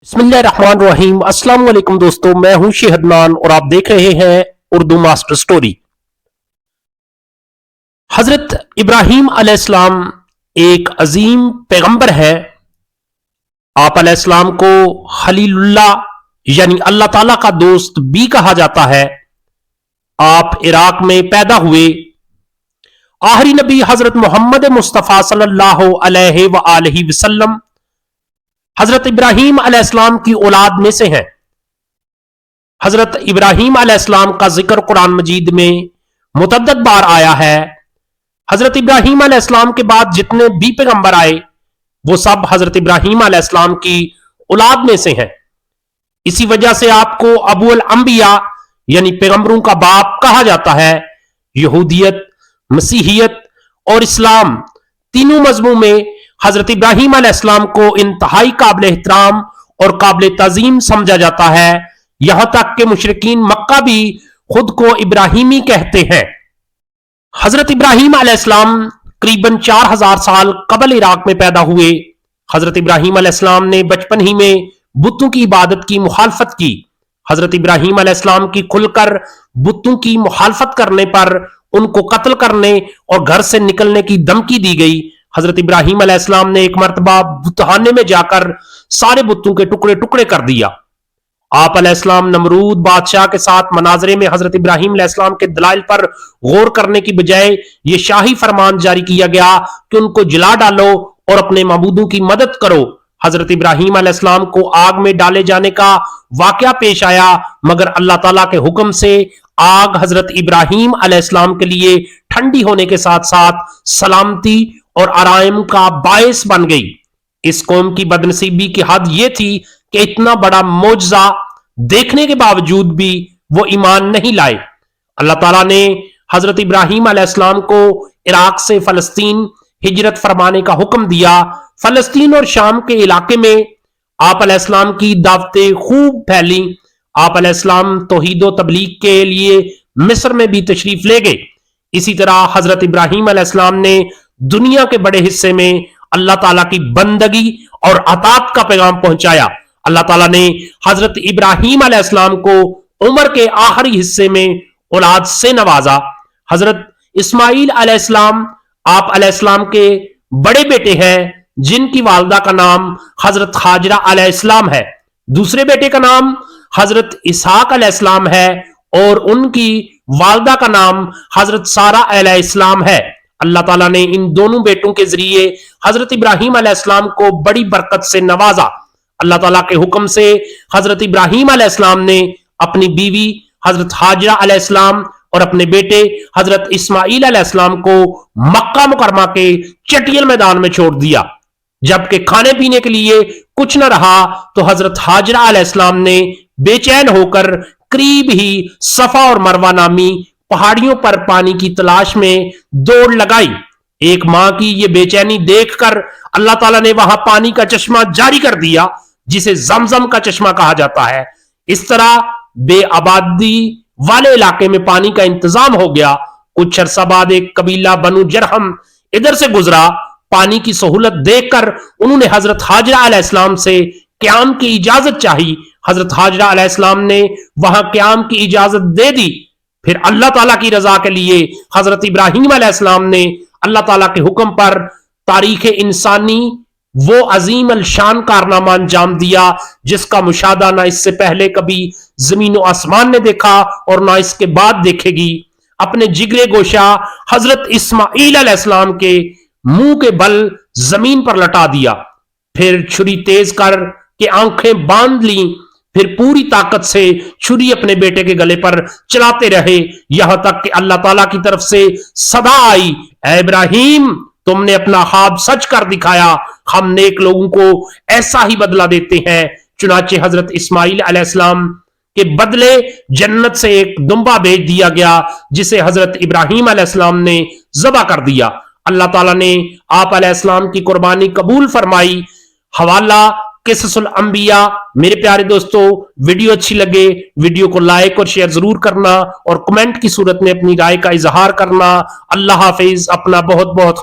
बिस्मिल्लाहिर्रहमानिर्रहीम। अस्सलाम वालेकुम दोस्तों, मैं हूं शेहदनान और आप देख रहे हैं उर्दू मास्टर स्टोरी। हजरत इब्राहीम अलैहिस्सलाम एक अजीम पैगंबर है। आप अलैहिस्सलाम को खलीलुल्लाह यानी अल्लाह ताला का दोस्त भी कहा जाता है। आप इराक में पैदा हुए। आखिरी नबी हजरत मोहम्मद मुस्तफ़ा सल्लल्लाहु अलैहि वसल्लम हजरत इब्राहीम अलैहिस्सलाम की औलाद में से हैं। हजरत इब्राहीम अलैहिस्सलाम का जिक्र कुरान मजीद में मुतअद्दिद बार आया है। हजरत इब्राहीम अलैहिस्सलाम के बाद जितने भी पैगंबर आए वो सब हजरत इब्राहीम अलैहिस्सलाम की औलाद में से हैं। इसी वजह से आपको अबुल अंबिया यानी पैगंबरों का बाप कहा जाता है। यहूदियत, मसीहियत और इस्लाम तीनों मजहबों में हजरत इब्राहीम अलैहिस्सलाम को इंतहाई काबिल एहतराम और काबिल ताजीम समझा जाता है। यहां तक कि मुशरिकीन मक्का भी खुद को इब्राहीमी कहते हैं। हजरत इब्राहीम अलैहिस्सलाम करीबन 4000 साल कबल इराक में पैदा हुए। हजरत इब्राहीम अलैहिस्सलाम ने बचपन ही में बुतों की इबादत की मुखालफत की। हजरत इब्राहीम अलैहिस्सलाम की खुलकर बुतों की मुखालफत करने पर उनको कत्ल करने और घर से निकलने की धमकी दी गई। हजरत इब्राहीम अलैहिस्सलाम ने एक मर्तबा बुतखाने में जाकर सारे बुतों के टुकड़े टुकड़े कर दिया। आप अलैहिस्सलाम नमरूद बादशाह के साथ मनाजरे में हजरत इब्राहीम अलैहिस्सलाम के दलाइल पर गौर करने की बजाय ये शाही फरमान जारी किया गया कि उनको जला डालो और अपने मबूदों की मदद करो। हजरत इब्राहीम अलैहिस्सलाम को आग में डाले जाने का वाकया पेश आया, मगर अल्लाह ताला के हुक्म से आग हजरत इब्राहीम अलैहिस्सलाम के लिए ठंडी होने के साथ साथ सलामती और आराम का बायस बन गई। इस कौम की बदनसीबी की हद यह थी कि इतना बड़ा मौजज़ा देखने के बावजूद भी वो ईमान नहीं लाए। अल्लाह ताला ने हजरत इब्राहीम अलैहिस्सलाम को इराक से फलस्तीन हिजरत फरमाने का हुक्म दिया। फलस्तीन और शाम के इलाके में आप अलैहिस्सलाम की दावतें खूब फैली। आप अलैहिस्सलाम तौहीद व तबलीग के लिए मिस्र में भी तशरीफ ले गए। इसी तरह हजरत इब्राहीम अलैहिस्सलाम ने दुनिया के बड़े हिस्से में अल्लाह ताला की बंदगी और अतात का पैगाम पहुंचाया। अल्लाह ताला ने हजरत इब्राहीम अलैहिस्सलाम को उम्र के आखिरी हिस्से में औलाद से नवाजा। हजरत इस्माईल अलैहिस्सलाम आप अलैहिस्सलाम के बड़े बेटे हैं, जिनकी वालदा का नाम हजरत हाजरा अलैहिस्सलाम है। दूसरे बेटे का नाम हजरत इसहाक अलैहिस्सलाम है और उनकी वालदा का नाम हजरत सारा अलैहिस्सलाम है। अल्लाह ताला ने इन दोनों बेटों के जरिए हजरत इब्राहीम अलैहिस्सलाम को बड़ी बरकत से नवाजा। अल्लाह ताला के हुक्म से हजरत इब्राहीम अलैहिस्सलाम ने अपनी बीवी हजरत हाजरा अलैहिस्सलाम और अपने बेटे हजरत इस्माईल अलैहिस्सलाम को मक्का मुकरमा के चटियल मैदान में छोड़ दिया। जबकि खाने पीने के लिए कुछ न रहा तो हजरत हाजरा अलैहिस्सलाम ने बेचैन होकर करीब ही सफा और मरवा नामी पहाड़ियों पर पानी की तलाश में दौड़ लगाई। एक मां की यह बेचैनी देखकर अल्लाह ताला ने वहां पानी का चश्मा जारी कर दिया, जिसे जमजम का चश्मा कहा जाता है। इस तरह बेआबादी वाले इलाके में पानी का इंतजाम हो गया। कुछ अरसा बाद एक कबीला बनु जरहम इधर से गुजरा। पानी की सहूलत देखकर उन्होंने हजरत हाजरा अलैहिस्सलाम से क्याम की इजाजत चाही। हजरत हाजरा अलैहिस्सलाम ने वहां क्याम की इजाजत दे दी। फिर अल्लाह ताला की रजा के लिए हजरत इब्राहीम अलैहिस्सलाम ने अल्लाह ताला के हुक्म पर तारीख इंसानी वो अजीम अलशान कारनामा अंजाम दिया जिसका मुशादा ना इससे पहले कभी जमीन और आसमान ने देखा और ना इसके बाद देखेगी। अपने जिगरे गोशा हजरत इस्माईल अलैहिस्सलाम के मुंह के बल जमीन पर लटा दिया। फिर छुरी तेज कर के आंखें बांध ली। फिर पूरी ताकत से छुरी अपने बेटे के गले पर चलाते रहे, यहां तक कि अल्लाह ताला की तरफ से सदा आई, ऐ इब्राहीम, तुमने अपना ख्वाब सच कर दिखाया। हम नेक लोगों को ऐसा ही बदला देते हैं। चुनाचे हजरत इस्माईल अलैहिस्सलाम के बदले जन्नत से एक दुम्बा भेज दिया गया, जिसे हजरत इब्राहीम अलैहिस्सलाम ने ज़बह कर दिया। अल्लाह ताला ने आप अलैहिस्सलाम की कुर्बानी कबूल फरमाई। हवाला किस्सुल अंबिया। मेरे प्यारे दोस्तों, वीडियो अच्छी लगे वीडियो को लाइक और शेयर जरूर करना और कमेंट की सूरत में अपनी राय का इजहार करना। अल्लाह हाफिज। अपना बहुत बहुत